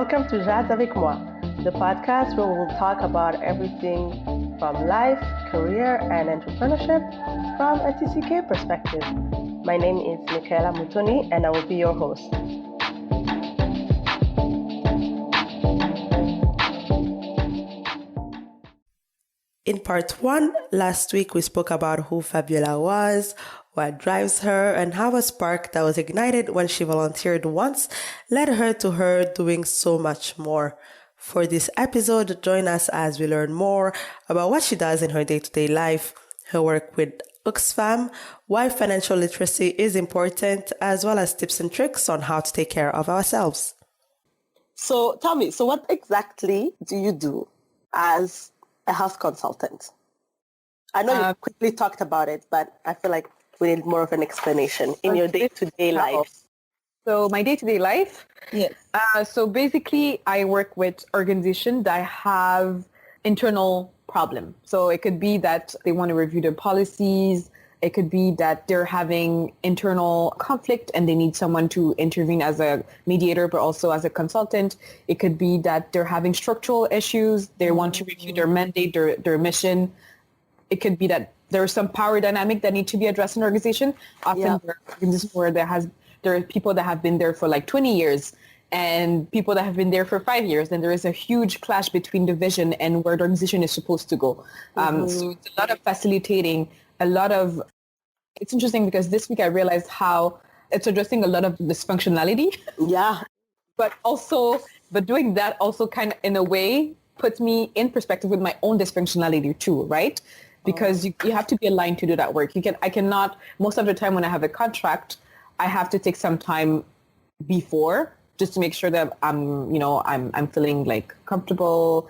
welcome to Jazz avec moi, the podcast where we will talk about everything from life, career, and entrepreneurship from a TCK perspective. My name is Mutoni, and I will be your host. In part 1, last week we spoke about who Fabiola was, what drives her, and how a spark that was ignited when she volunteered once led her to her doing so much more. For this episode, join us as we learn more about what she does in her day-to-day life, her work with Oxfam, why financial literacy is important, as well as tips and tricks on how to take care of ourselves. So tell me, what exactly do you do as a health consultant? I know you quickly talked about it, but I feel like we need more of an explanation in your day-to-day life. So my day-to-day life? Yes. So basically, I work with organizations that have internal problem. So it could be that they want to review their policies. It could be that they're having internal conflict and they need someone to intervene as a mediator, but also as a consultant. It could be that they're having structural issues. They want to review their mandate, their mission. It could be that there's some power dynamic that need to be addressed in an organization. Often there are organizations where there are people that have been there for like 20 years and people that have been there for 5 years. And there is a huge clash between the vision and where the organization is supposed to go. So it's a lot of facilitating, it's interesting because this week I realized how it's addressing a lot of dysfunctionality. Yeah. But doing that also kind of in a way puts me in perspective with my own dysfunctionality too, right? Because you have to be aligned to do that work. I cannot, most of the time when I have a contract, I have to take some time before just to make sure that I'm feeling like comfortable.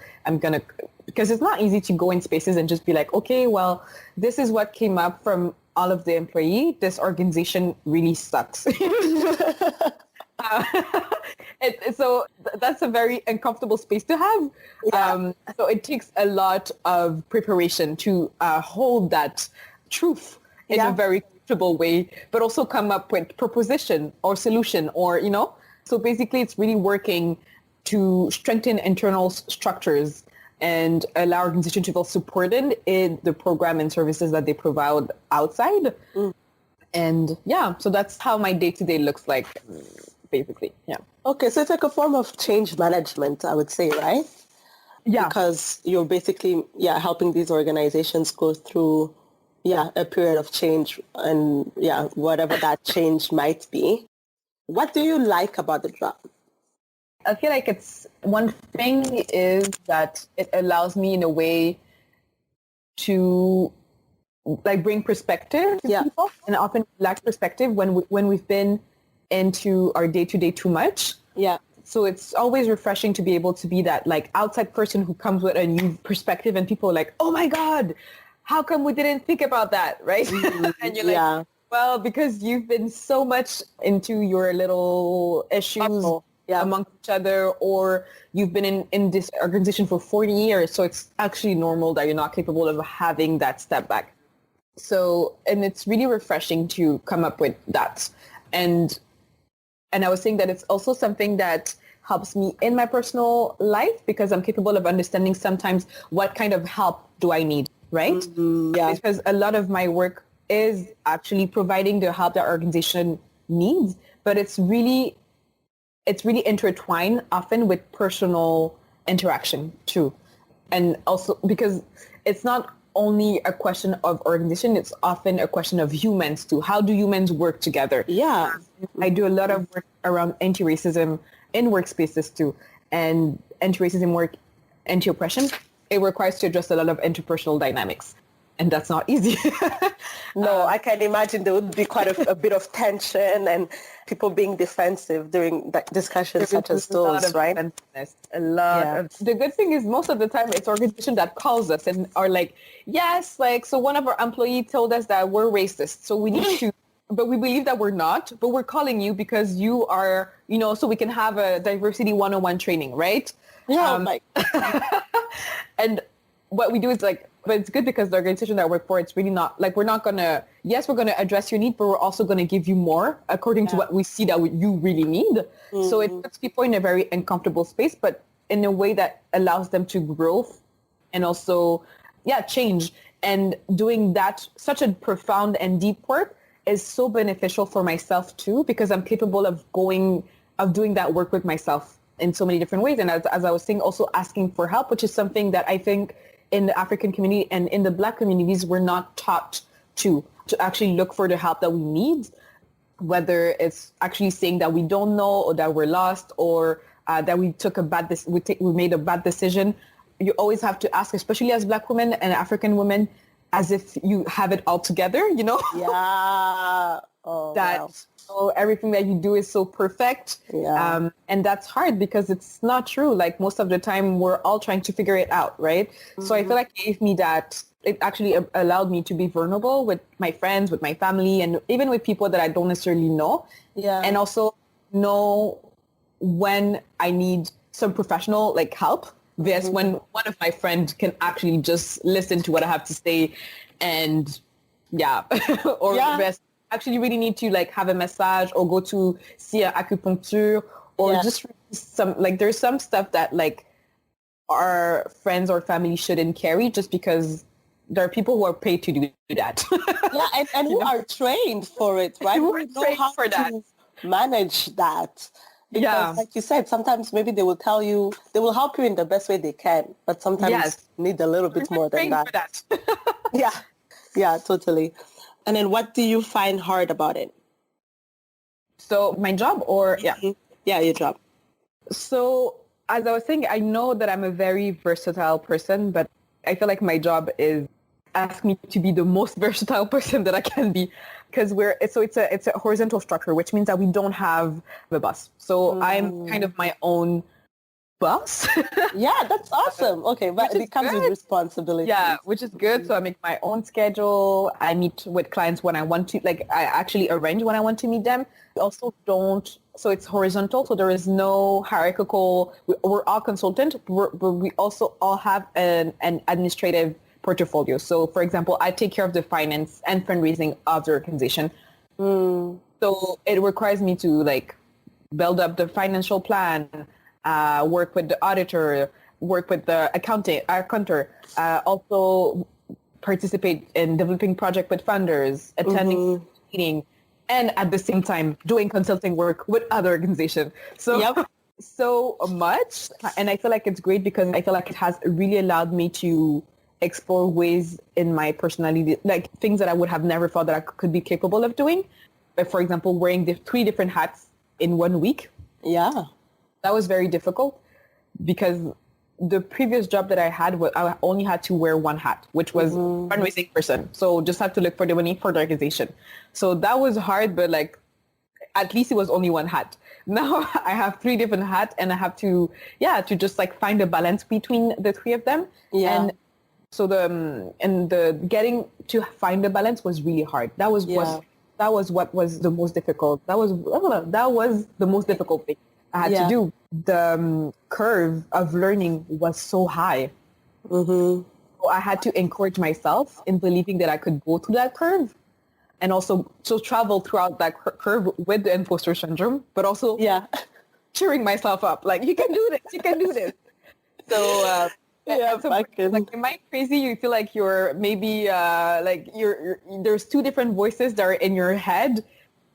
Because it's not easy to go in spaces and just be like, okay, well, this is what came up from all of the employee. This organization really sucks. So that's a very uncomfortable space to have. Yeah. So it takes a lot of preparation to hold that truth in a very comfortable way, but also come up with proposition or solution or, So basically it's really working to strengthen internal structures and allow organizations to feel supported in the program and services that they provide outside. And so that's how my day-to-day looks like, basically. Yeah. Okay, so it's like a form of change management, I would say, right? Yeah. Because you're basically, helping these organizations go through, a period of change and, whatever that change might be. What do you like about the job? I feel like one thing is that it allows me in a way to like bring perspective to people, and often lack perspective when we've been into our day-to-day too much. Yeah. So it's always refreshing to be able to be that like outside person who comes with a new perspective and people are like, oh my God, how come we didn't think about that? Right. And you're like, well, because you've been so much into your little issues amongst each other, or you've been in this organization for 40 years. So it's actually normal that you're not capable of having that step back. So, and it's really refreshing to come up with that. And I was saying that it's also something that helps me in my personal life because I'm capable of understanding sometimes what kind of help do I need, right? Because a lot of my work is actually providing the help that our organization needs, but it's really intertwined often with personal interaction too. And also because it's not only a question of organization, it's often a question of humans too. How do humans work together? Yeah. I do a lot of work around anti-racism in workspaces too. And anti-racism work, anti-oppression, it requires to address a lot of interpersonal dynamics. And that's not easy. No, I can imagine there would be quite a bit of tension and people being defensive during discussions such as those, right? A lot of. The good thing is most of the time it's organization that calls us and are like, yes, like, so one of our employees told us that we're racist. So we need to, but we believe that we're not, but we're calling you because you are, so we can have a diversity 101 training, right? Yeah. And what we do is like, But it's good because the organization that I work for, it's really not like we're going to address your need, but we're also going to give you more according to what we see that you really need. So it puts people in a very uncomfortable space, but in a way that allows them to grow and also, change. And doing that, such a profound and deep work is so beneficial for myself too, because I'm capable of doing that work with myself in so many different ways. And as I was saying, also asking for help, which is something that I think in the African community and in the Black communities, we're not taught to actually look for the help that we need, whether it's actually saying that we don't know or that we're lost or that we took we made a bad decision. You always have to ask, especially as Black women and African women, as if you have it all together, you know? Yeah. Oh, wow. So everything that you do is so perfect. Yeah. And that's hard because it's not true. Like most of the time we're all trying to figure it out, right? So I feel like it actually allowed me to be vulnerable with my friends, with my family, and even with people that I don't necessarily know. Yeah. And also know when I need some professional like help. There's when one of my friends can actually just listen to what I have to say and actually really need to like have a massage or go to see an acupuncture or just there's some stuff that like our friends or family shouldn't carry just because there are people who are paid to do that. And who are trained for it, right? Who are trained for that. Manage that. Because like you said, sometimes maybe they will help you in the best way they can, but sometimes need a little bit more than that. For that. Yeah, totally. And then what do you find hard about it? So my job or Yeah, your job. So as I was saying, I know that I'm a very versatile person, but I feel like my job is ask me to be the most versatile person that I can be because it's a horizontal structure, which means that we don't have a boss. So I'm kind of my own boss. Yeah, that's awesome. Okay, but it comes with responsibility. Yeah, which is good. So I make my own schedule. I meet with clients when I want to, like I actually arrange when I want to meet them. We also so it's horizontal. So there is no hierarchical, we're all consultant, but we also all have an administrative portfolio. So for example, I take care of the finance and fundraising of the organization. So it requires me to like build up the financial plan, work with the auditor, work with the accountant, also participate in developing project with funders, attending meeting, and at the same time doing consulting work with other organizations. So so much. And I feel like it's great because I feel like it has really allowed me to explore ways in my personality, like things that I would have never thought that I could be capable of doing. But for example, wearing the 3 different hats in 1 week. Yeah. That was very difficult because the previous job that I had, I only had to wear 1 hat, which was fundraising person. So just had to look for the money for the organization. So that was hard, but like at least it was only 1 hat. Now I have 3 different hats and I have to just like find a balance between the 3 of them. Yeah. And so the getting to find the balance was really hard. That was what was the most difficult. That was the most difficult thing I had to do. The curve of learning was so high. So I had to encourage myself in believing that I could go through that curve and also travel throughout that curve with the imposter syndrome, but also cheering myself up. Like, you can do this, you can do this. So, like, am I crazy? You feel like you're maybe there's 2 different voices that are in your head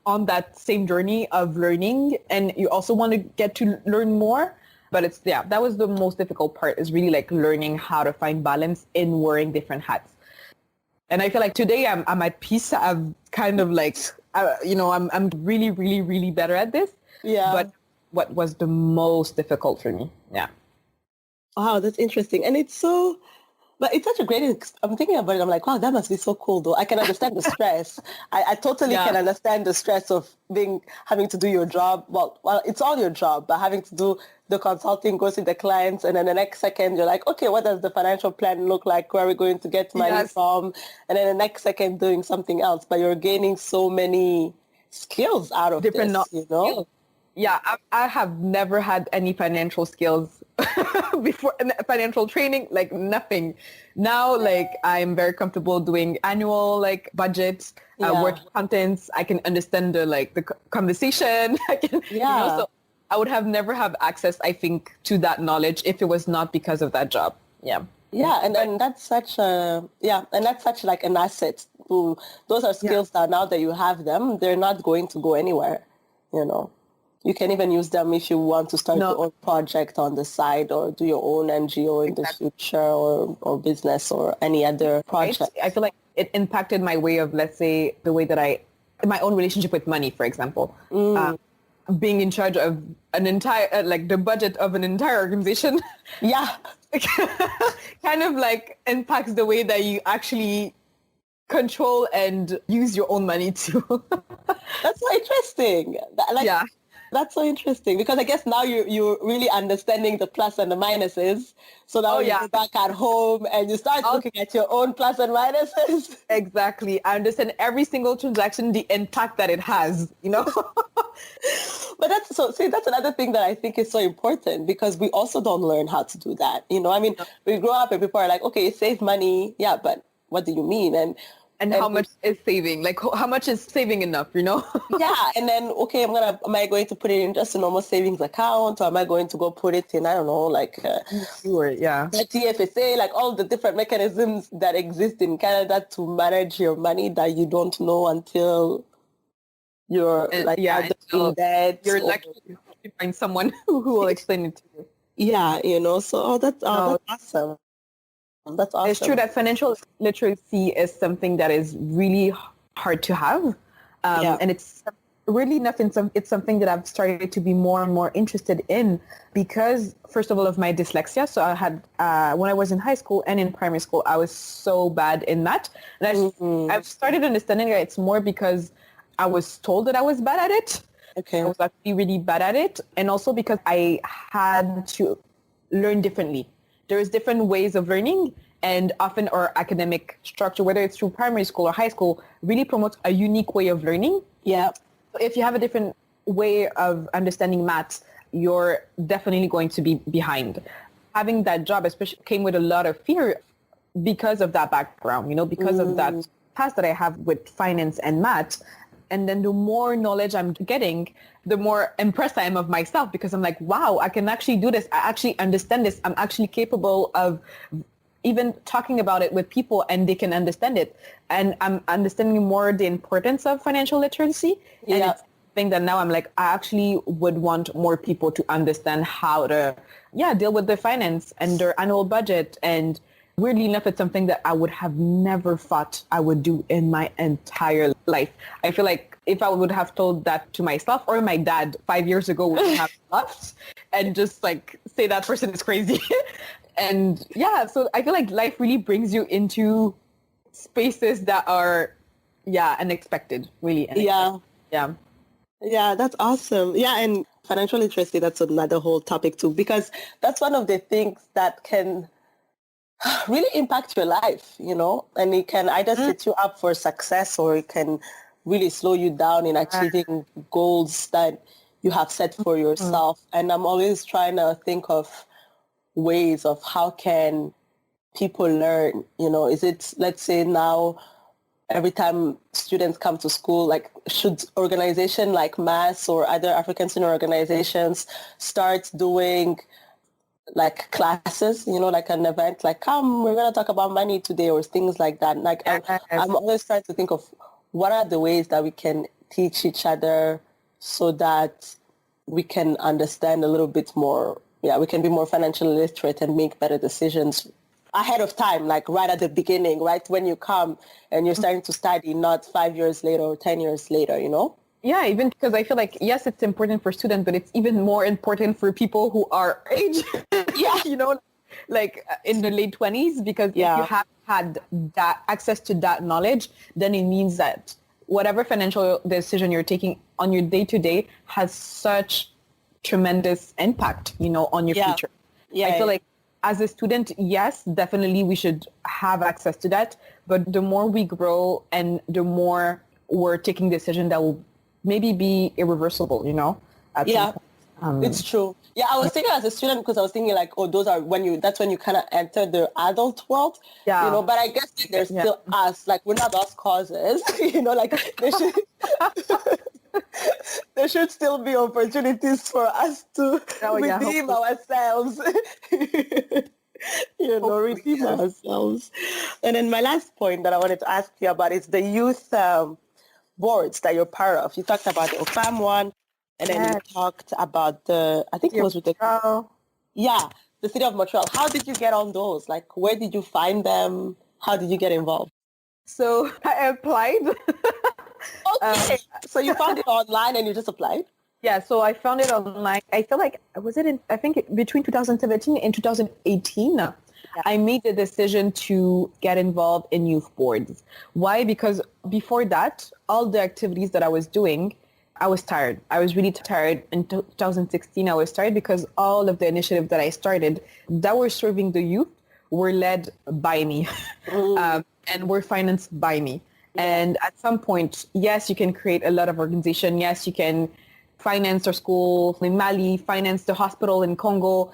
on that same journey of learning, and you also want to get to learn more. But it's that was the most difficult part, is really like learning how to find balance in wearing different hats. And I feel like today I'm at peace. I'm kind of like I'm really, really, really better at this. Yeah. But what was the most difficult for me? Yeah. Wow, that's interesting. And it's such a great, I'm thinking about it, I'm like, wow, that must be so cool though. I can understand the stress. I totally can understand the stress of having to do your job. Well, it's all your job, but having to do the consulting, go see the clients, and then the next second you're like, okay, what does the financial plan look like? Where are we going to get money from? And then the next second doing something else, but you're gaining so many skills out of different this, you know? Yeah, I have never had any financial skills before financial training, like nothing. Now, like I'm very comfortable doing annual like budgets, work contents. I can understand the conversation. I can, so I would have never have access, I think, to that knowledge if it was not because of that job. Yeah. Yeah, and that's such like an asset. Those are skills that now that you have them, they're not going to go anywhere, You can even use them if you want to start your own project on the side or do your own NGO in the future or business or any other project. Right? I feel like it impacted my way of, let's say, the way that my own relationship with money, for example. Being in charge of an entire, the budget of an entire organization. Yeah. Kind of like impacts the way that you actually control and use your own money too. That's so interesting. That's so interesting because I guess now you're really understanding the plus and the minuses. So now you go back at home and you start looking at your own plus and minuses. Exactly. I understand every single transaction, the impact that it has, But that's another thing that I think is so important because we also don't learn how to do that. We grow up and people are like, okay, save money. Yeah, but what do you mean? And how much is saving? Like, how much is saving enough, Yeah. And then, okay, am I going to put it in just a normal savings account or am I going to go put it in, I don't know, the TFSA, like all the different mechanisms that exist in Canada to manage your money that you don't know until you're in debt. You're lucky to find someone who will explain it to you. Yeah, so that's awesome. That's awesome. It's true that financial literacy is something that is really hard to have. And it's really it's something that I've started to be more and more interested in because, first of all, of my dyslexia. So I had, when I was in high school and in primary school, I was so bad in that. And I've started understanding that it's more because I was told that I was bad at it. Okay. I was actually really bad at it. And also because I had to learn differently. There's different ways of learning and often our academic structure, whether it's through primary school or high school, really promotes a unique way of learning. Yeah. So if you have a different way of understanding maths, you're definitely going to be behind. Having that job especially came with a lot of fear because of that background, because of that past that I have with finance and maths. And then the more knowledge I'm getting, the more impressed I am of myself because I'm like, wow, I can actually do this. I actually understand this. I'm actually capable of even talking about it with people and they can understand it. And I'm understanding more the importance of financial literacy. Yeah. And it's something that now I'm like, I actually would want more people to understand how to, deal with their finance and their annual budget. And weirdly enough, it's something that I would have never thought I would do in my entire life. I feel like if I would have told that to myself or my dad 5 years ago, we would have laughed and just say that person is crazy. And so I feel like life really brings you into spaces that are, unexpected, really. Unexpected. Yeah, that's awesome. Yeah, and financial literacy, that's another whole topic too, because that's one of the things that can really impact your life, and it can either set you up for success or it can really slow you down in achieving goals that you have set for yourself. And I'm always trying to think of ways of how can people learn, is it, let's say now, every time students come to school, like should organization like MAS or other African student organizations start doing like classes, like an event, like come, we're going to talk about money today or things like that. Like I'm always trying to think of what are the ways that we can teach each other so that we can understand a little bit more. Yeah, we can be more financially literate and make better decisions ahead of time, like right at the beginning, right when you come and you're starting to study, not 5 years later or 10 years later, Yeah, even because I feel like, yes, it's important for students, but it's even more important for people who are age, like in the late 20s, because if you have had that access to that knowledge, then it means that whatever financial decision you're taking on your day-to-day has such tremendous impact, on your future. I feel like as a student, yes, definitely we should have access to that. But the more we grow and the more we're taking decisions that will maybe be irreversible, at some point. It's true. Yeah, I was thinking as a student because I was thinking like, oh, that's when you kind of enter the adult world, but I guess there's still us, like we're not lost causes, like there should still be opportunities for us to redeem ourselves, redeem ourselves. And then my last point that I wanted to ask you about is the youth boards that you're part of. You talked about the OFAM one, and then you talked about I think it was with the city of Montreal. How did you get on those? Like, where did you find them? How did you get involved? So I applied. Okay. So you found it online and you just applied? Yeah, so I found it online. I feel like, between 2017 and 2018, I made the decision to get involved in youth boards. Why? Because before that, all the activities that I was doing, I was tired. I was really tired. In 2016, I was tired because all of the initiatives that I started that were serving the youth were led by me and were financed by me. And at some point, yes, you can create a lot of organization. Yes, you can finance our school in Mali, finance the hospital in Congo,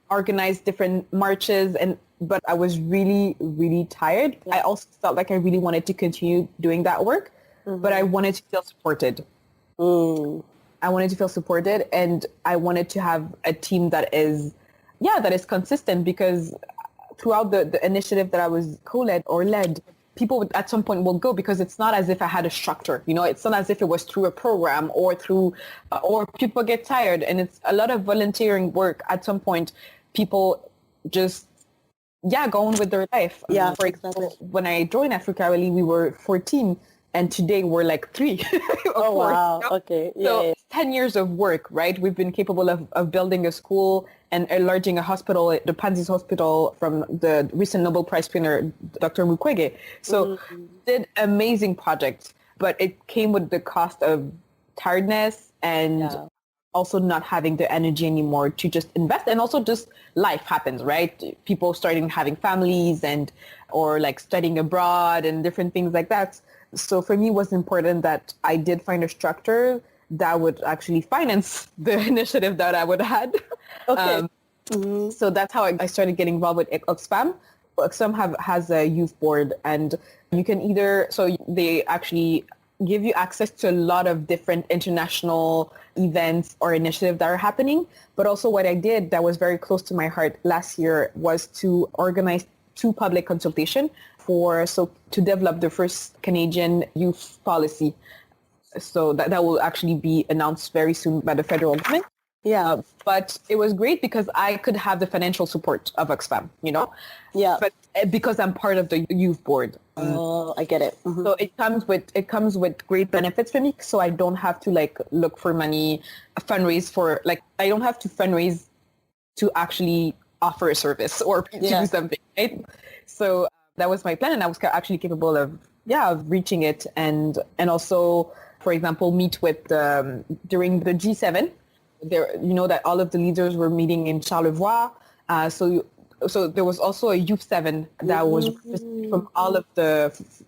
organize different marches. But I was really, really tired. Yeah. I also felt like I really wanted to continue doing that work, but I wanted to feel supported. I wanted to feel supported, and I wanted to have a team that is consistent, because throughout the initiative that I was co-led or led, people would, at some point will go, because it's not as if I had a structure, it's not as if it was through a program or people get tired, and it's a lot of volunteering work. At some point, people just, go on with their life. Yeah, for example, when I joined Africa Rally, we were 14, and today we're like 3. Oh, wow. Okay. Yeah, so 10 years of work, right? We've been capable of building a school and enlarging a hospital, the Panzi's Hospital, from the recent Nobel Prize winner, Dr. Mukwege. So did amazing projects, but it came with the cost of tiredness and also not having the energy anymore to just invest. And also just life happens, right? People starting having families or like studying abroad and different things like that. So for me, it was important that I did find a structure that would actually finance the initiative that I would have had. Okay. So that's how I started getting involved with Oxfam. Oxfam has a youth board, and you can they actually give you access to a lot of different international events or initiatives that are happening. But also what I did that was very close to my heart last year was to organize 2 public consultations to develop the first Canadian youth policy. So that will actually be announced very soon by the federal government. Yeah, but it was great because I could have the financial support of Oxfam, Yeah. But because I'm part of the youth board. Oh, I get it. So it comes with great benefits for me. So I don't have to look for money, fundraise for I don't have to fundraise to actually offer a service or to do something, right? So that was my plan, and I was actually capable of reaching it, and also, for example, meet with during the G7. There, that all of the leaders were meeting in Charlevoix. So there was also a Youth 7 that was from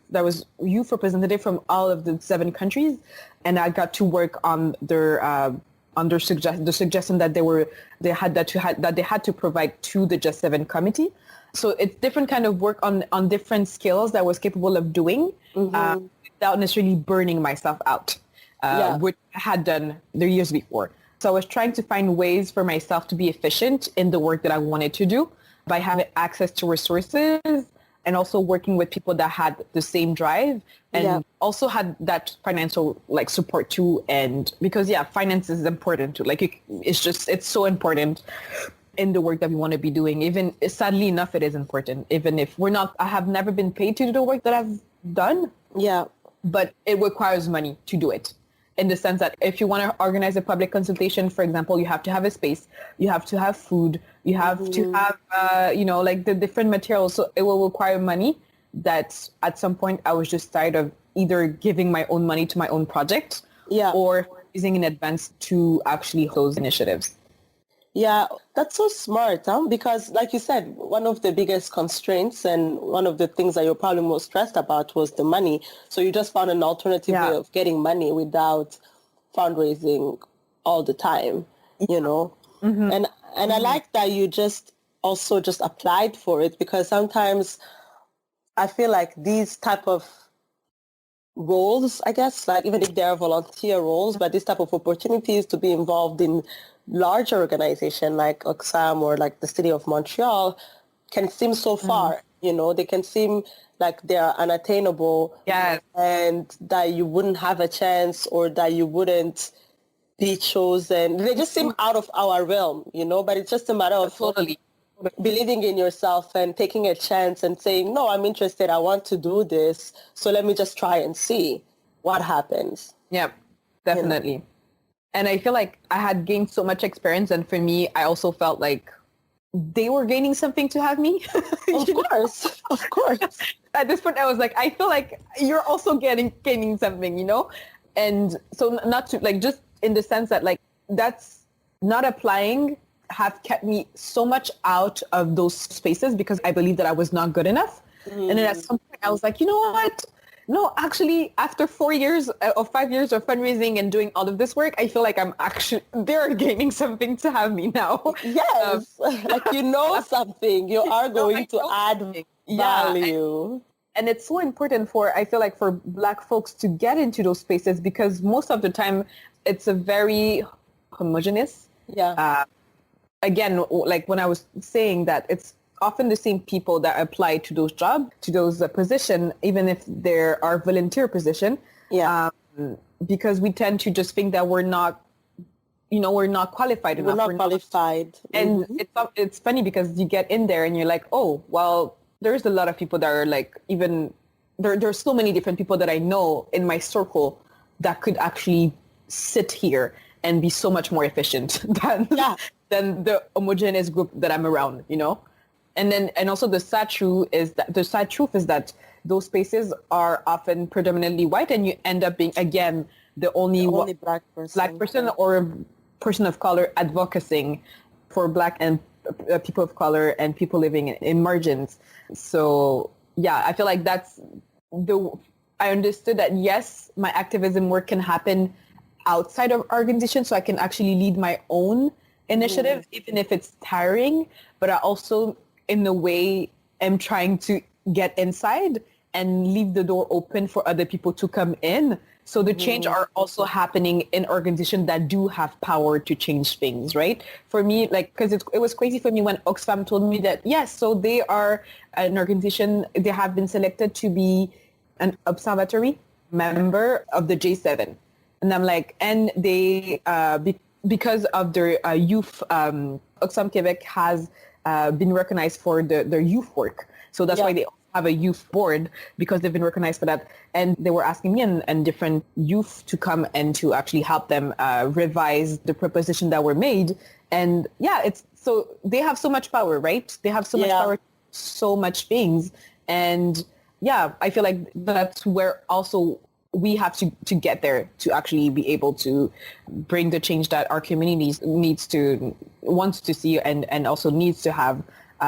that was youth representative from all of the 7 countries, and I got to work on the suggestion that they had to provide to the G7 committee. So it's different kind of work on different skills that I was capable of doing without necessarily burning myself out, which I had done the years before. So I was trying to find ways for myself to be efficient in the work that I wanted to do by having access to resources, and also working with people that had the same drive and also had that financial support too. And because finance is important too. It's so important in the work that we want to be doing. Even sadly enough, it is important. Even if I have never been paid to do the work that I've done. Yeah. But it requires money to do it. In the sense that if you want to organize a public consultation, for example, you have to have a space, you have to have food, you have to have, the different materials. So it will require money that at some point I was just tired of either giving my own money to my own project or using in advance to actually those initiatives. Yeah, that's so smart, huh? Because like you said, one of the biggest constraints and one of the things that you're probably most stressed about was the money. So you just found an alternative way of getting money without fundraising all the time. you know. And I like that you just applied for it, because sometimes I feel like these type of roles, I guess, like even if they're volunteer roles, but this type of opportunities to be involved in larger organization like Oxfam or like the city of Montreal can seem so far, you know, they can seem like they are unattainable, and that you wouldn't have a chance, or that you wouldn't be chosen. They just seem out of our realm, you know, but it's just a matter of believing in yourself and taking a chance and saying, no, I'm interested. I want to do this. So let me just try and see what happens. Yeah, definitely. You know? And I feel like I had gained so much experience. And for me, I also felt like they were gaining something to have me. Of course. At this point, I was like, I feel like you're also gaining something, you know? And so not to like, just in the sense that like, that's not applying have kept me so much out of those spaces because I believed that I was not good enough. And then at some point I was like, you know what? No, actually, after 4 years or 5 years of fundraising and doing all of this work, I feel like they're gaining something to have me now. Yes, like you know something, you are going to add value. And it's so important I feel like for Black folks to get into those spaces, because most of the time it's a very homogeneous. Again, like when I was saying that it's often the same people that apply to those jobs, to those positions, even if there are volunteer position. Because we tend to just think that we're not qualified enough. We're not qualified. And it's funny because you get in there and you're like, oh, well, there's a lot of people that are like, even there's so many different people that I know in my circle that could actually sit here and be so much more efficient than the homogeneous group that I'm around, you know? And also the sad truth is that those spaces are often predominantly white, and you end up being, again, the only Black person or person of color advocating for Black and people of color and people living in margins. So yeah, I feel like I understood that yes, my activism work can happen outside of organization, so I can actually lead my own initiative, even if it's tiring, but I also in a way am trying to get inside and leave the door open for other people to come in. So the change are also happening in organizations that do have power to change things, right? For me, like, because it was crazy for me when Oxfam told me that, yes, so they are an organization, they have been selected to be an observatory member of the J7. And I'm like, and they, because of their youth, Oxfam Quebec has been recognized for their youth work. So that's why they have a youth board, because they've been recognized for that. And they were asking me and different youth to come and to actually help them revise the proposition that were made. And so they have so much power, right? They have so much power, so much things. And I feel like that's where also we have to get there to actually be able to bring the change that our community wants to see and also needs to have,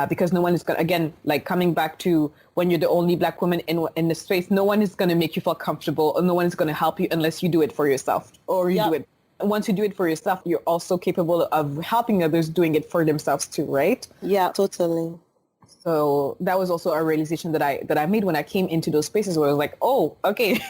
because no one is going to, again, like coming back to when you're the only Black woman in the space, no one is going to make you feel comfortable, or no one is going to help you unless you do it for yourself, or you do it. Once you do it for yourself, you're also capable of helping others doing it for themselves too, right? Yeah, totally. So that was also a realization that I made when I came into those spaces, where I was like, oh, okay.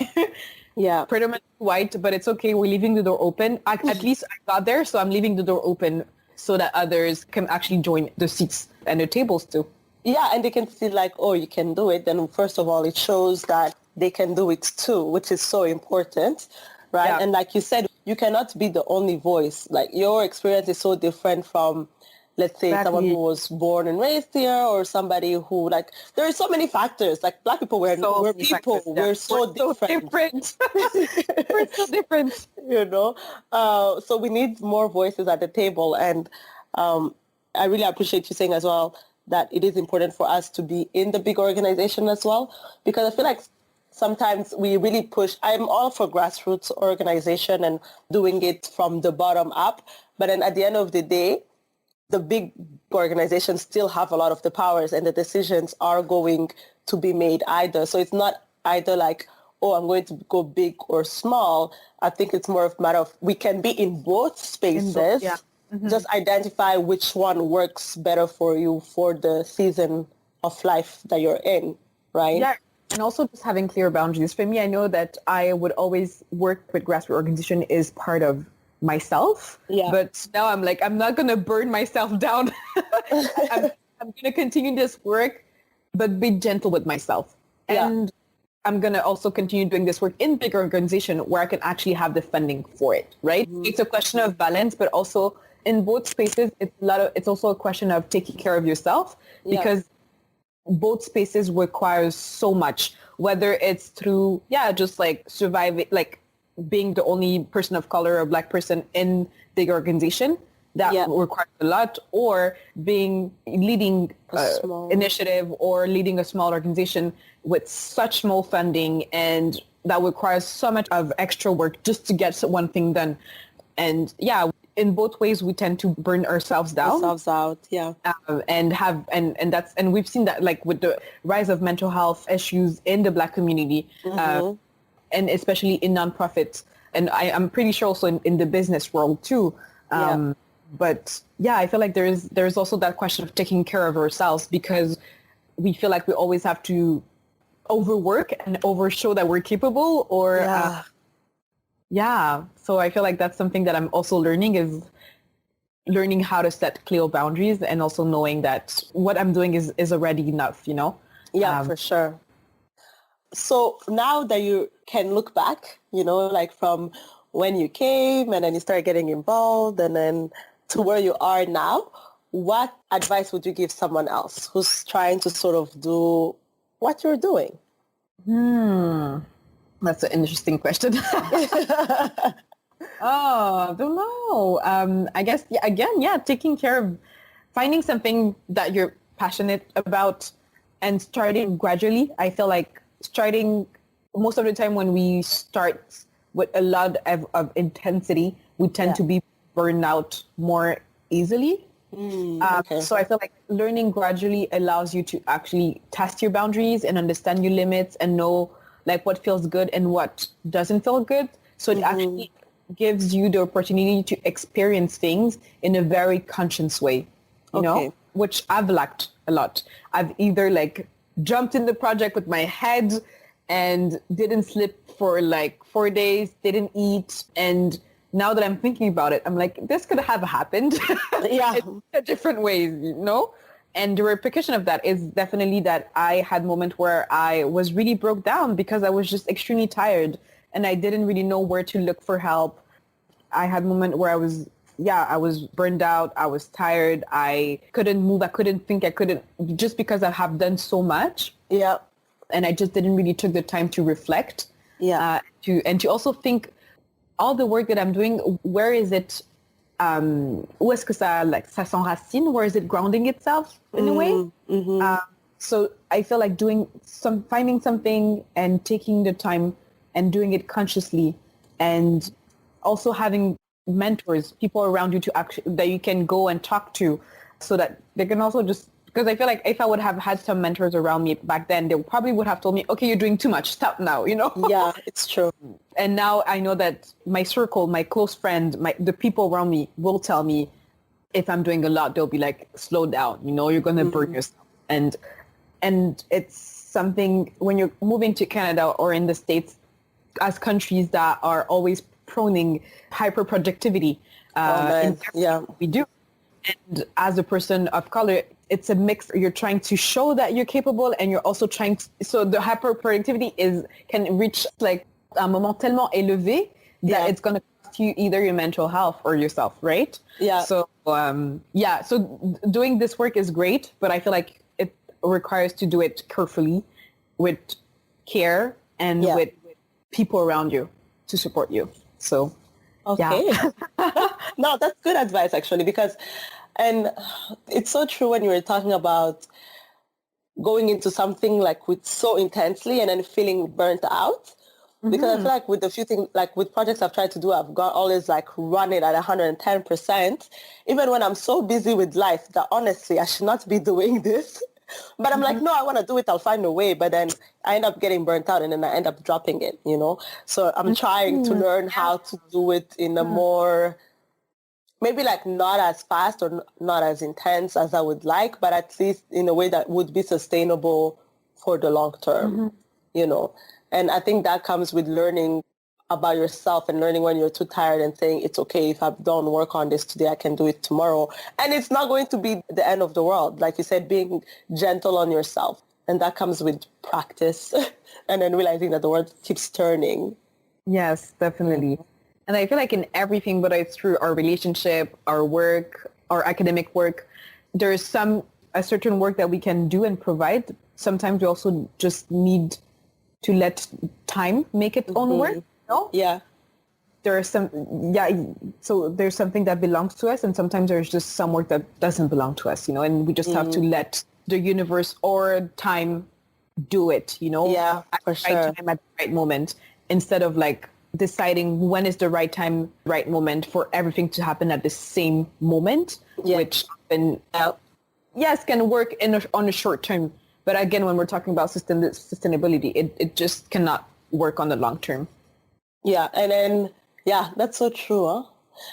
Pretty much white, but it's okay. We're leaving the door open. At least I got there, so I'm leaving the door open so that others can actually join the seats and the tables too. Yeah, and they can see like, oh, you can do it. Then first of all, it shows that they can do it too, which is so important, right? Yeah. And like you said, you cannot be the only voice. Like your experience is so different from, let's say, someone who was born and raised here, or somebody who, like, there are so many factors. Like Black people, we're people. We're so different. We're so different. You know? So we need more voices at the table. And I really appreciate you saying as well that it is important for us to be in the big organization as well, because I feel like sometimes we really push. I'm all for grassroots organization and doing it from the bottom up. But then at the end of the day, the big organizations still have a lot of the powers, and the decisions are going to be made either. So it's not either like, oh, I'm going to go big or small. I think it's more of a matter of we can be in both spaces, just identify which one works better for you for the season of life that you're in, right? Yeah. And also just having clear boundaries. For me, I know that I would always work with grassroots organization is part of myself. Yeah. But now I'm like, I'm not going to burn myself down. I'm going to continue this work, but be gentle with myself. And I'm going to also continue doing this work in bigger organization where I can actually have the funding for it, right? It's a question of balance, but also in both spaces, it's also a question of taking care of yourself because both spaces requires so much, whether it's through, just like surviving, like being the only person of color or Black person in the organization that requires a lot, or leading initiative or leading a small organization with such small funding, and that requires so much of extra work just to get one thing done. And in both ways, we tend to burn ourselves down. And we've seen that like with the rise of mental health issues in the Black community, and especially in nonprofits. And I'm pretty sure also in the business world too. But I feel like there's also that question of taking care of ourselves, because we feel like we always have to overwork and overshow that we're capable, or so I feel like that's something that I'm also learning how to set clear boundaries, and also knowing that what I'm doing is already enough, you know? For sure. So now that you can look back, you know, like from when you came and then you started getting involved and then to where you are now, what advice would you give someone else who's trying to sort of do what you're doing? That's an interesting question. I don't know. I guess, taking care of, finding something that you're passionate about and starting gradually. I feel like starting, most of the time when we start with a lot of intensity, we tend to be burned out more easily. So I feel like learning gradually allows you to actually test your boundaries and understand your limits and know like what feels good and what doesn't feel good. So it actually gives you the opportunity to experience things in a very conscious way, you know, which I've lacked a lot. I've either like jumped in the project with my head and didn't sleep for like 4 days, didn't eat. And now that I'm thinking about it, I'm like, this could have happened in different ways, you know? And the repercussion of that is definitely that I had moments where I was really broke down because I was just extremely tired and I didn't really know where to look for help. I had moments where I was burned out. I was tired. I couldn't move. I couldn't think. Just because I have done so much. Yeah. And I just didn't really took the time to reflect. Yeah. To also think all the work that I'm doing, where is it? Où est-ce que ça s'enracine? Where is it grounding itself in a way? So I feel like finding something and taking the time and doing it consciously, and also having mentors, people around you that you can go and talk to, so that they can also because I feel like if I would have had some mentors around me back then, they probably would have told me, okay, you're doing too much, stop now, you know? Yeah, it's true. And now I know that my circle, my close friend, the people around me will tell me if I'm doing a lot, they'll be like, slow down, you know, you're going to burn yourself. And it's something when you're moving to Canada or in the States, as countries that are always proning hyper productivity, we do. And as a person of color, it's a mix. You're trying to show that you're capable, and you're also trying to, so the hyper productivity can reach like un moment tellement élevé that it's going to cost you either your mental health or yourself, right? Yeah. So so doing this work is great, but I feel like it requires to do it carefully, with care, and with people around you to support you. So No, that's good advice actually, because and it's so true when you were talking about going into something like with so intensely and then feeling burnt out. Because I feel like with a few things, like with projects I've tried to do, I've got always like run it at 110%, even when I'm so busy with life that honestly I should not be doing this. But I'm like, no, I want to do it. I'll find a way. But then I end up getting burnt out and then I end up dropping it, you know. So I'm trying to learn how to do it in a more maybe like not as fast or not as intense as I would like, but at least in a way that would be sustainable for the long term, you know. And I think that comes with learning about yourself and learning when you're too tired and saying, it's okay, if I don't work on this today, I can do it tomorrow. And it's not going to be the end of the world. Like you said, being gentle on yourself. And that comes with practice and then realizing that the world keeps turning. Yes, definitely. And I feel like in everything, whether it's through our relationship, our work, our academic work, there's a certain work that we can do and provide. Sometimes we also just need to let time make its own work. No? Yeah. So there's something that belongs to us, and sometimes there's just some work that doesn't belong to us, you know, and we just have to let the universe or time do it, you know, at the right time, at the right moment, instead of like deciding when is the right time, right moment for everything to happen at the same moment, which often, yes, can work on the short term. But again, when we're talking about sustainability, it just cannot work on the long term. Yeah, and then, that's so true. Huh?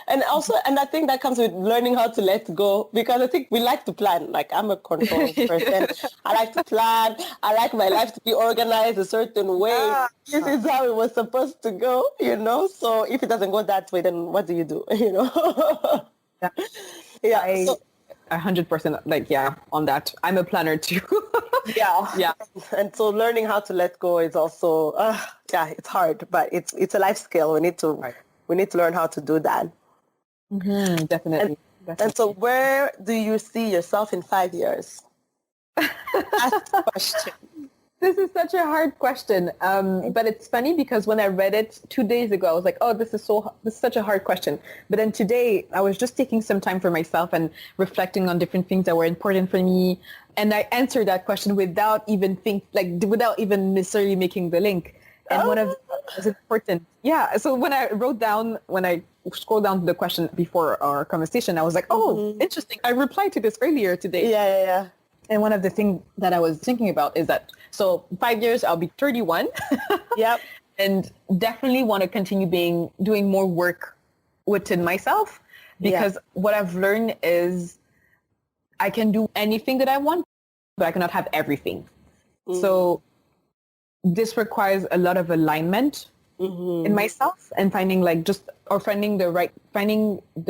And also, and I think that comes with learning how to let go, because I think we like to plan. Like, I'm a control person. I like to plan. I like my life to be organized a certain way. This is how it was supposed to go, you know? So if it doesn't go that way, then what do you do, you know? Yeah. 100% on that. I'm a planner too. Yeah. And so learning how to let go is also, it's hard, but it's a life skill. We need to learn how to do that. Definitely. And so where do you see yourself in 5 years? That's the question. This is such a hard question. But it's funny because when I read it 2 days ago, I was like, oh, this is such a hard question. But then today I was just taking some time for myself and reflecting on different things that were important for me. And I answered that question without even necessarily making the link. And one of them was important. Yeah. So when I scrolled down to the question before our conversation, I was like, oh, interesting. I replied to this earlier today. Yeah. And one of the things that I was thinking about is that, so 5 years, I'll be 31. Yep. And definitely want to continue doing more work within myself, because what I've learned is I can do anything that I want, but I cannot have everything. So this requires a lot of alignment in myself, and finding the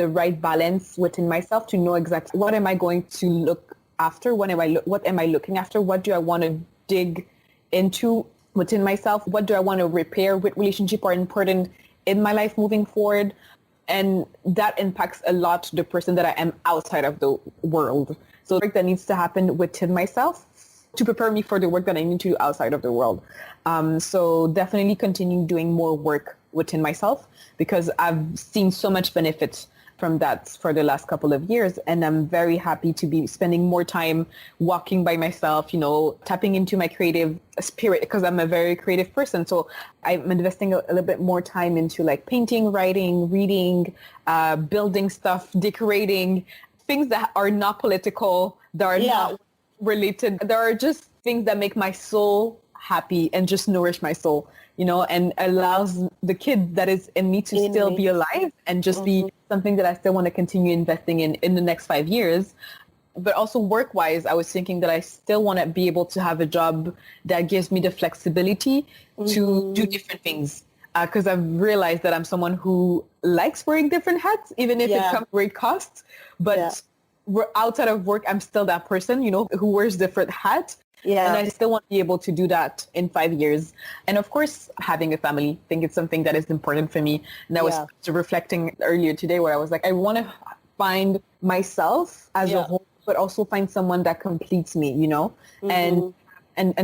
right balance within myself to know exactly what am I going to look after, what am I looking after, what do I want to dig into within myself, what do I want to repair, what relationship are important in my life moving forward. And that impacts a lot the person that I am outside of the world. So the work that needs to happen within myself to prepare me for the work that I need to do outside of the world. So definitely continue doing more work within myself, because I've seen so much benefits from that for the last couple of years. And I'm very happy to be spending more time walking by myself, you know, tapping into my creative spirit, because I'm a very creative person. So I'm investing a little bit more time into like painting, writing, reading, building stuff, decorating, things that are not political, that are not related. There are just things that make my soul happy and just nourish my soul, you know, and allows the kid that is in me to still be alive and just be something that I still want to continue investing in the next 5 years. But also work-wise, I was thinking that I still want to be able to have a job that gives me the flexibility to do different things. Because I've realized that I'm someone who likes wearing different hats, even if it comes with costs. But outside of work, I'm still that person, you know, who wears different hats. And I still want to be able to do that in 5 years. And of course, having a family, I think it's something that is important for me. And I was reflecting earlier today where I was like, I want to find myself as a whole, but also find someone that completes me, you know, and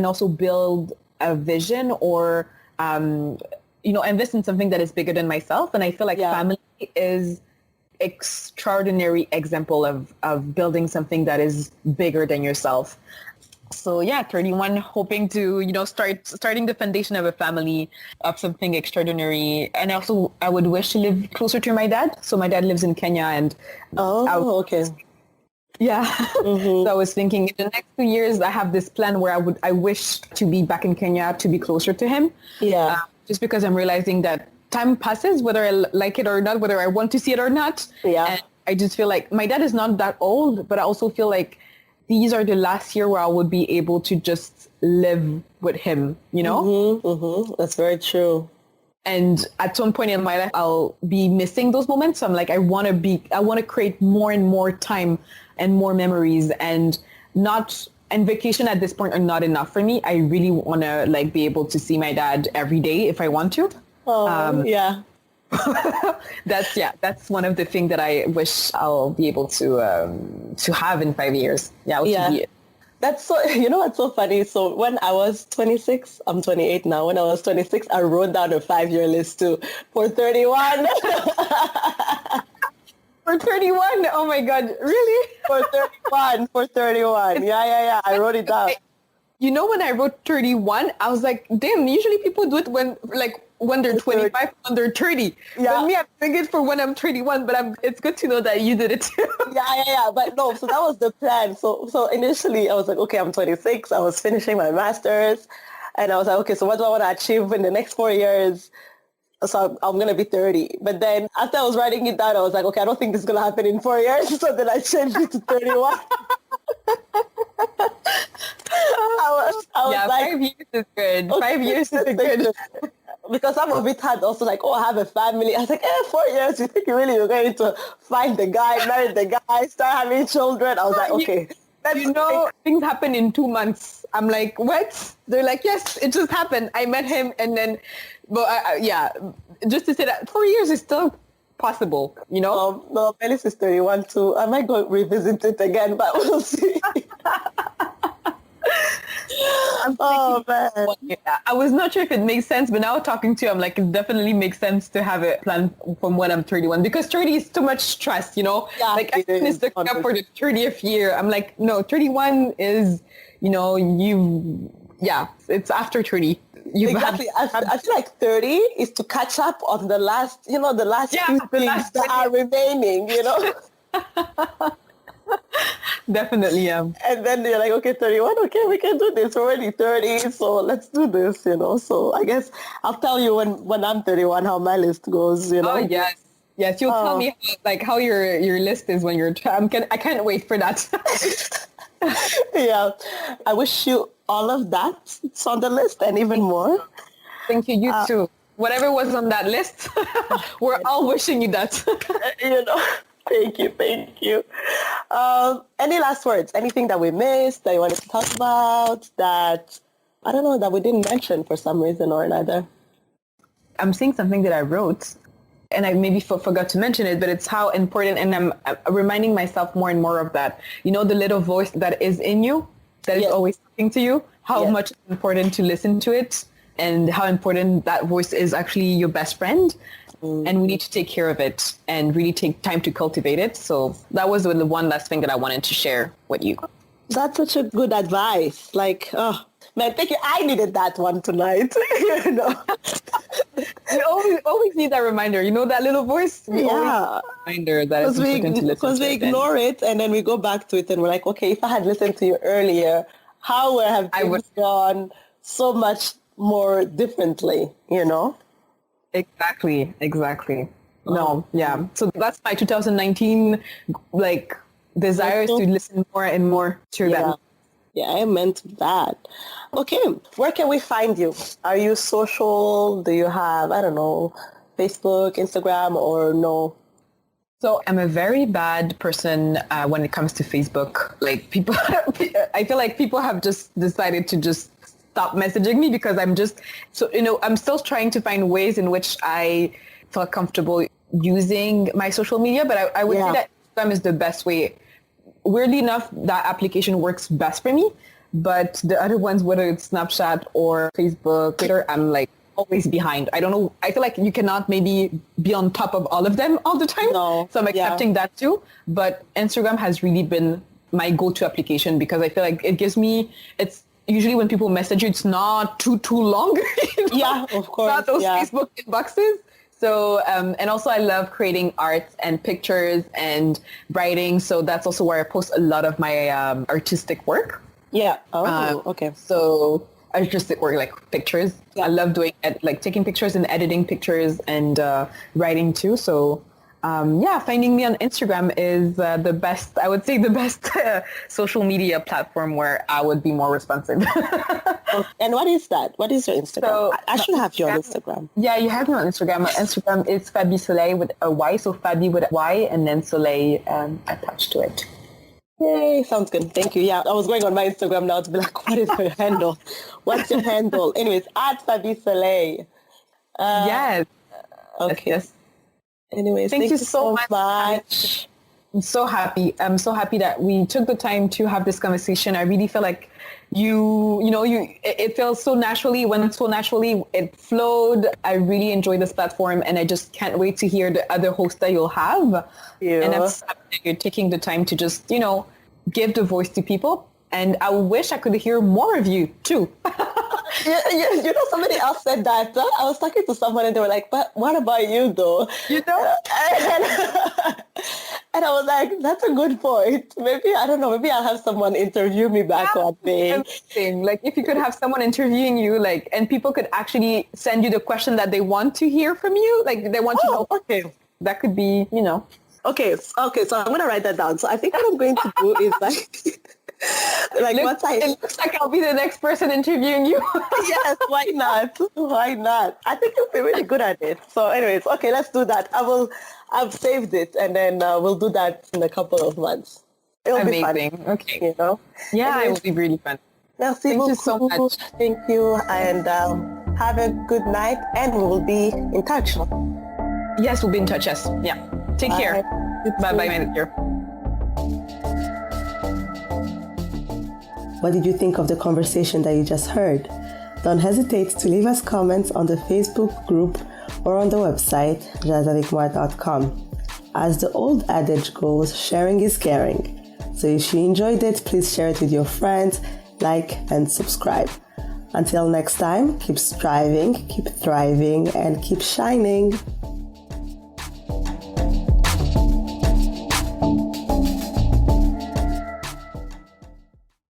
also build a vision or, you know, invest in something that is bigger than myself. And I feel like family is extraordinary example of building something that is bigger than yourself. So 31, hoping to, you know, starting the foundation of a family, of something extraordinary. And also I would wish to live closer to my dad. So my dad lives in Kenya and okay. Yeah. So I was thinking in the next 2 years, I have this plan where I wish to be back in Kenya to be closer to him. Yeah. Just because I'm realizing that time passes, whether I like it or not, whether I want to see it or not. Yeah. I just feel like my dad is not that old, but I also feel like these are the last year where I would be able to just live with him, you know? That's very true. And at some point in my life, I'll be missing those moments. So I'm like, I want to create more and more time and more memories, and vacation at this point are not enough for me. I really want to like be able to see my dad every day if I want to. Yeah. That's one of the things that I wish I'll be able to have in 5 years. Yeah. To be it. That's so, you know what's so funny? So when I was 26, I'm 28 now. When I was 26, I wrote down a 5-year list too for 31. For 31? Oh my God, really? For 31. Yeah. I wrote it down. You know, when I wrote 31, I was like, damn, usually people do it when they're 25, when they're 30. Yeah. But me, I'm doing it for when I'm 31, but it's good to know that you did it too. Yeah. But no, so that was the plan. So initially I was like, okay, I'm 26. I was finishing my master's and I was like, okay, so what do I want to achieve in the next 4 years? So I'm going to be 30. But then after I was writing it down, I was like, okay, I don't think this is going to happen in 4 years. So then I changed it to 31. I was like, 5 years is good. 5 years is good. Because some of it had also like, I have a family. I was like, 4 years, you think you're going to find the guy, marry the guy, start having children? I was like, okay. Things happen in 2 months. I'm like, what? They're like, yes, it just happened. I met him and then, just to say that 4 years is still possible, you know? No, Melis is 31 too. I might go revisit it again, but we'll see. Oh man. I was not sure if it makes sense, but now talking to you, I'm like, it definitely makes sense to have a plan from when I'm 31, because 30 is too much stress, you know? Yeah, like I finished the up for the 30th year. I'm like, no, 31 is, you know, it's after 30. Exactly. I feel like 30 is to catch up on the last, few things that are remaining, you know? Definitely, yeah. And then you're like, okay, 31, okay, we can do this. We're already 30, so let's do this, you know? So I guess I'll tell you when I'm 31 how my list goes, you know? Oh, yes. Yes, you'll tell me how your list is when you're... I can't wait for that. Yeah. I wish you all of that. It's on the list and even more. Thank you. You too. Whatever was on that list, we're all wishing you that. You know, thank you. Any last words? Anything that we missed that you wanted to talk about that, I don't know, that we didn't mention for some reason or another? I'm seeing something that I wrote, and I maybe forgot to mention it, but it's how important, and I'm reminding myself more and more of that. You know, the little voice that is in you, that is always talking to you, how much it's important to listen to it, and how important that voice is actually your best friend. And we need to take care of it and really take time to cultivate it. So that was the one last thing that I wanted to share with you. That's such a good advice. Like, oh, man, thank you. I needed that one tonight. You know, We always need that reminder. You know, that little voice? We always need a reminder that it's important to listen to. Because we ignore it and then we go back to it and we're like, okay, if I had listened to you earlier, how would I have gone so much more differently, you know? Exactly. No, yeah. So that's my 2019, desire is to listen more and more to them. Yeah, I meant that. Okay, where can we find you? Are you social? Do you have, I don't know, Facebook, Instagram, or no? So I'm a very bad person when it comes to Facebook. Like people, I feel like people have just decided to just stop messaging me because I'm still trying to find ways in which I feel comfortable using my social media, but I would say that Instagram is the best way. Weirdly enough, that application works best for me, but the other ones, whether it's Snapchat or Facebook, Twitter, I'm like always behind. I don't know. I feel like you cannot maybe be on top of all of them all the time. No. So I'm accepting that too. But Instagram has really been my go-to application because I feel like it gives me, it's usually when people message you, it's not too long. You know? Yeah, of course. Not those Facebook inboxes. So, and also I love creating art and pictures and writing. So that's also where I post a lot of my artistic work. Yeah. Oh, okay. So artistic work, like pictures. Yeah. I love doing taking pictures and editing pictures and writing too. So Finding me on Instagram is the best, I would say the best social media platform where I would be more responsive. And what is that? What is your Instagram? So, I should have you on Instagram. Yeah, you have me on Instagram. My Instagram is Fabi Soleil with a Y, so Fabi with a Y and then Soleil attached to it. Yay, sounds good. Thank you. Yeah, I was going on my Instagram now to be like, what is your handle? What's your handle? Anyways, at Fabi Soleil. Yes. Okay. Yes. Anyways, thank you so much. I'm so happy. I'm so happy that we took the time to have this conversation. I really feel like it feels so naturally. When so naturally, it flowed. I really enjoy this platform, and I just can't wait to hear the other hosts that you'll have. Yeah. And I'm so happy that you're taking the time to just, give the voice to people. And I wish I could hear more of you too. Yeah, somebody else said that. I was talking to someone and they were like, but what about you though? You know? And I was like, that's a good point. Maybe, I don't know, maybe I'll have someone interview me back one day. Amazing. Like if you could have someone interviewing you, and people could actually send you the question that they want to hear from you. Like they want to know. Okay. That could be, Okay, so I'm going to write that down. So I think what I'm going to do is it looks like I'll be the next person interviewing you. Yes, why not? Why not? I think you'll be really good at it. So anyways, okay, let's do that. I've saved it and then we'll do that in a couple of months. It'll be fun. Okay. Yeah, anyways, it will be really fun. Merci Thank you so much. Thank you and have a good night and we will be in touch. Yes, we'll be in touch. Yes. Yeah. Take care. Bye-bye, my dear. What did you think of the conversation that you just heard? Don't hesitate to leave us comments on the Facebook group or on the website jazzavicmoi.com. As the old adage goes, sharing is caring. So if you enjoyed it, please share it with your friends, like and subscribe. Until next time, keep striving, keep thriving, and keep shining.